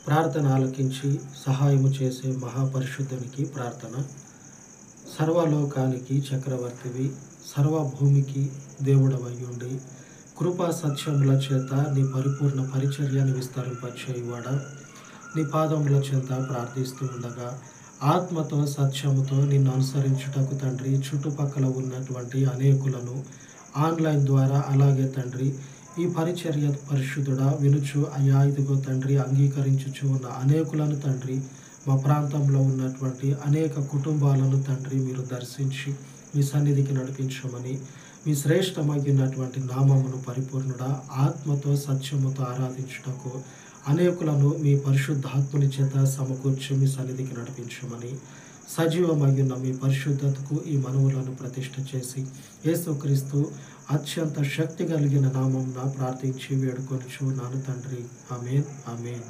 ప్రార్థన ఆలకించి సహాయము చేసే మహాపరిశుద్ధునికి ప్రార్థన. సర్వలోకానికి చక్రవర్తివి, సర్వభూమికి దేవుడవయ్యుండి కృపా సత్యముల చేత నీ పరిపూర్ణ పరిచర్యను విస్తరింపచేయువాడా, నీ పాదముల చెంత ప్రార్థిస్తూ ఉండగా ఆత్మతో సత్యముతో నిన్ను అనుసరించుటకు తండ్రి చుట్టుపక్కల ఉన్నటువంటి అనేకులను ఆన్లైన్ ద్వారా, అలాగే తండ్రి ఈ పరిచర్య పరిశుద్ధుడా వినుచు అయ్యా ఇదిగో తండ్రి అంగీకరించుచు ఉన్న అనేకులను తండ్రి, మా ప్రాంతంలో ఉన్నటువంటి అనేక కుటుంబాలను తండ్రి మీరు దర్శించి మీ సన్నిధికి నడిపించమని, మీ శ్రేష్టమైనటువంటి నామమును పరిపూర్ణుడా ఆత్మతో సత్యముతో ఆరాధించుటకు అనేకులను మీ పరిశుద్ధాత్ముని చేత సమకూర్చి మీ సన్నిధికి నడిపించమని, సజీవమయ్యున్న మీ పరిశుద్ధతకు ఈ మనవులను ప్రతిష్ఠ చేసి యేసుక్రీస్తు అత్యంత శక్తి కలిగిన నామమున ప్రార్థించి వేడుకొనుచున్నాను తండ్రి. ఆమేన్, ఆమేన్.